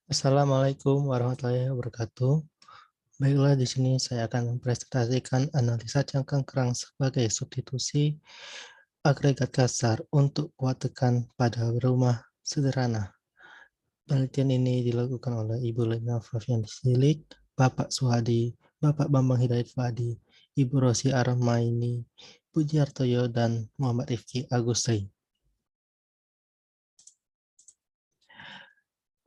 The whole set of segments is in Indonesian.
Assalamualaikum warahmatullahi wabarakatuh. Baiklah, di sini saya akan mempresentasikan analisa cangkang kerang sebagai substitusi agregat kasar untuk kuat tekan pada rumah sederhana. Penelitian ini dilakukan oleh Ibu Lena Flavian Silik, Bapak Suhadi, Bapak Bambang Hidayat Fadi, Ibu Rosi Aramaini, Pujiartoyo, dan Muhammad Rifki Agustri.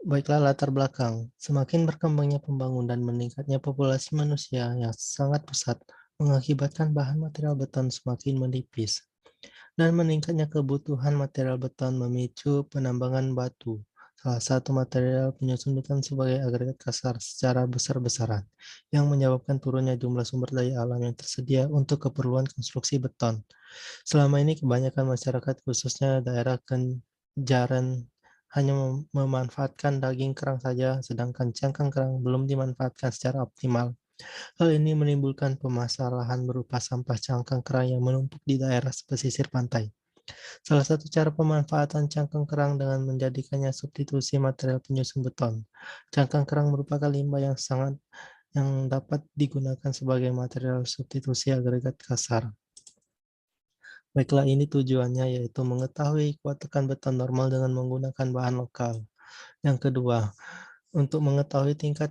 Baiklah, latar belakang. Semakin berkembangnya pembangunan dan meningkatnya populasi manusia yang sangat pesat mengakibatkan bahan material beton semakin menipis. Dan meningkatnya kebutuhan material beton memicu penambangan batu, salah satu material penyusun beton sebagai agregat kasar secara besar-besaran, yang menyebabkan turunnya jumlah sumber daya alam yang tersedia untuk keperluan konstruksi beton. Selama ini kebanyakan masyarakat, khususnya daerah Kenjaran, hanya memanfaatkan daging kerang saja, sedangkan cangkang kerang belum dimanfaatkan secara optimal. Hal ini menimbulkan permasalahan berupa sampah cangkang kerang yang menumpuk di daerah pesisir pantai. Salah satu cara pemanfaatan cangkang kerang dengan menjadikannya substitusi material penyusun beton. Cangkang kerang merupakan limbah yang dapat digunakan sebagai material substitusi agregat kasar. Baiklah, ini tujuannya yaitu mengetahui kuat tekan beton normal dengan menggunakan bahan lokal. Yang kedua, untuk mengetahui tingkat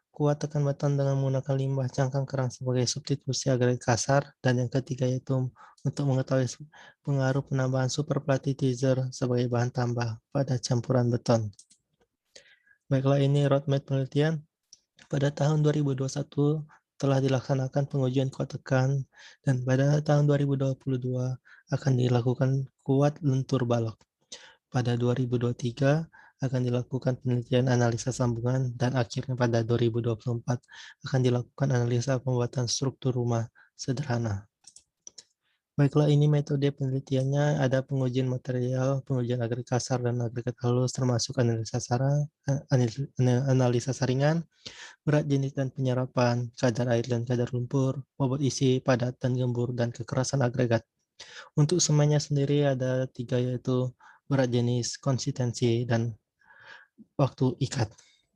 kuat tekan beton dengan menggunakan limbah cangkang kerang sebagai substitusi agregat kasar. Dan yang ketiga yaitu untuk mengetahui pengaruh penambahan super platitizer sebagai bahan tambah pada campuran beton. Baiklah, ini roadmap penelitian. Pada tahun 2021 telah dilaksanakan pengujian kuat tekan, dan pada tahun 2022 akan dilakukan kuat lentur balok. Pada 2023 akan dilakukan penelitian analisa sambungan, dan akhirnya pada 2024 akan dilakukan analisa pembuatan struktur rumah sederhana. Baiklah, ini metode penelitiannya, ada pengujian material, pengujian agregat kasar dan agregat halus, termasuk analisa saringan, berat jenis dan penyerapan, kadar air dan kadar lumpur, bobot isi, padat dan gembur, dan kekerasan agregat. Untuk semennya sendiri ada 3, yaitu berat jenis, konsistensi, dan waktu ikat.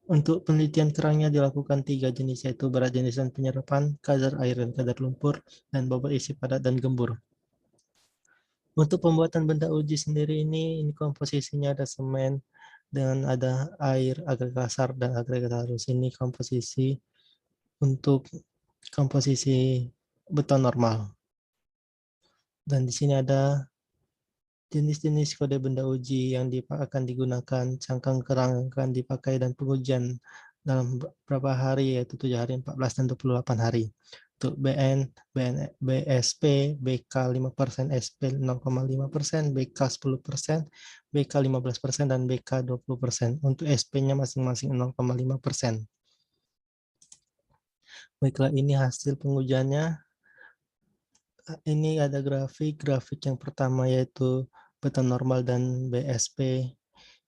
Untuk penelitian kerangnya dilakukan 3 jenis, yaitu berat jenis dan penyerapan, kadar air dan kadar lumpur, dan bobot isi, padat dan gembur. Untuk pembuatan benda uji sendiri ini komposisinya ada semen dengan ada air, agregat kasar dan agregat halus. Ini untuk komposisi beton normal. Dan di sini ada jenis-jenis kode benda uji yang akan digunakan, cangkang kerang yang akan dipakai, dan pengujian dalam beberapa hari, yaitu 7 hari, 14, dan 28 hari. Untuk BSP, BK 5%, SP 0,5%, BK 10%, BK 15%, dan BK 20%. Untuk SP-nya masing-masing 0,5%. Baiklah, ini hasil pengujiannya. Ini ada grafik yang pertama yaitu beton normal dan BSP.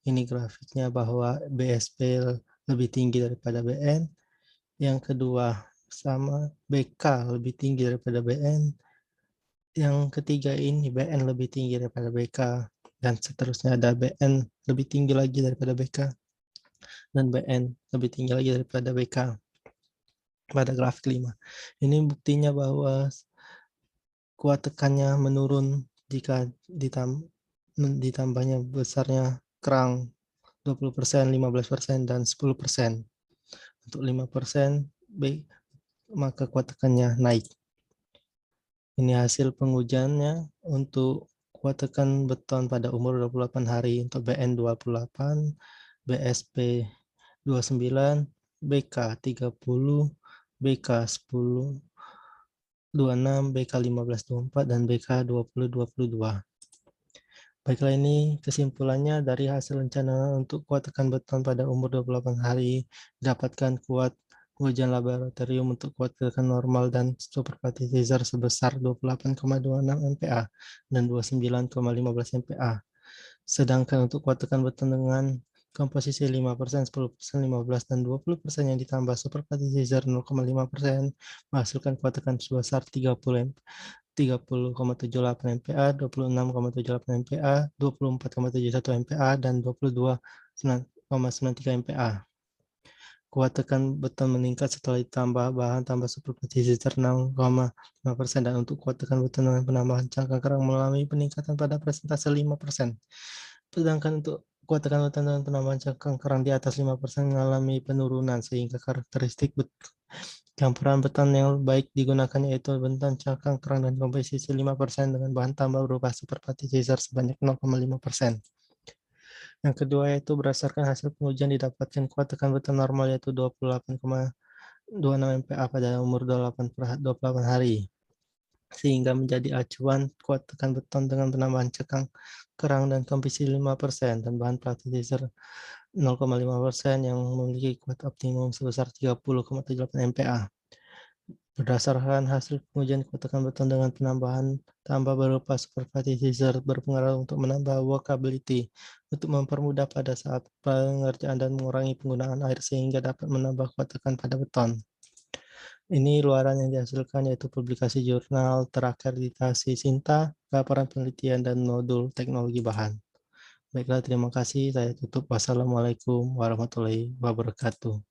Ini grafiknya bahwa BSP lebih tinggi daripada BN. Yang kedua, sama BK lebih tinggi daripada BN. Yang ketiga ini BN lebih tinggi daripada BK. Dan seterusnya ada BN lebih tinggi lagi daripada BK. Dan BN lebih tinggi lagi daripada BK. Pada grafik 5. Ini buktinya bahwa kuat tekannya menurun jika ditambahnya besarnya kerang 20%, 15%, dan 10%. Untuk 5% maka kuat tekannya naik. Ini hasil pengujiannya untuk kuat tekan beton pada umur 28 hari untuk BN 28, BSP 29, BK 30, BK 10, 26, BK 1524, dan BK 2022. Baiklah, ini kesimpulannya dari hasil rencana untuk kuat tekan beton pada umur 28 hari, didapatkan kuat ujian laboratorium untuk kuat tekan normal dan superplatizer sebesar 28,26 MPa dan 29,15 MPa. Sedangkan untuk kuat tekan beton dengan komposisi 5%, 10%, 15%, dan 20% yang ditambah superplatizer 0,5% menghasilkan kuat tekan sebesar 30,78 MPa, 26,78 MPa, 24,71 MPa, dan 22,93 MPa. Kuat tekan beton meningkat setelah ditambah bahan tambah superposisi 6,5% dan untuk kuat tekan beton dengan penambahan cangkang kerang mengalami peningkatan pada persentase 5%. Sedangkan untuk kuat tekan beton dengan penambahan cangkang kerang di atas 5% mengalami penurunan sehingga karakteristik campuran beton yang baik digunakan yaitu beton cangkang kerang dan komposisi 5% dengan bahan tambah berupa superpati caesar sebanyak 0,5%. Yang kedua yaitu berdasarkan hasil pengujian didapatkan kuat tekan beton normal yaitu 28,26 MPa pada umur 28 hari. Sehingga menjadi acuan kuat tekan beton dengan penambahan cekang kerang dan komposisi 5% dan bahan plastiser 0,5% yang memiliki kuat optimum sebesar 30,78 MPa. Berdasarkan hasil pengujian kuat tekan beton dengan penambahan tambah berupa supervisor berpengaruh untuk menambah workability untuk mempermudah pada saat pengerjaan dan mengurangi penggunaan air sehingga dapat menambah kuat tekan pada beton. Ini luaran yang dihasilkan yaitu publikasi jurnal terakreditasi Sinta, laporan penelitian, dan modul teknologi bahan. Baiklah, terima kasih. Saya tutup. Wassalamualaikum warahmatullahi wabarakatuh.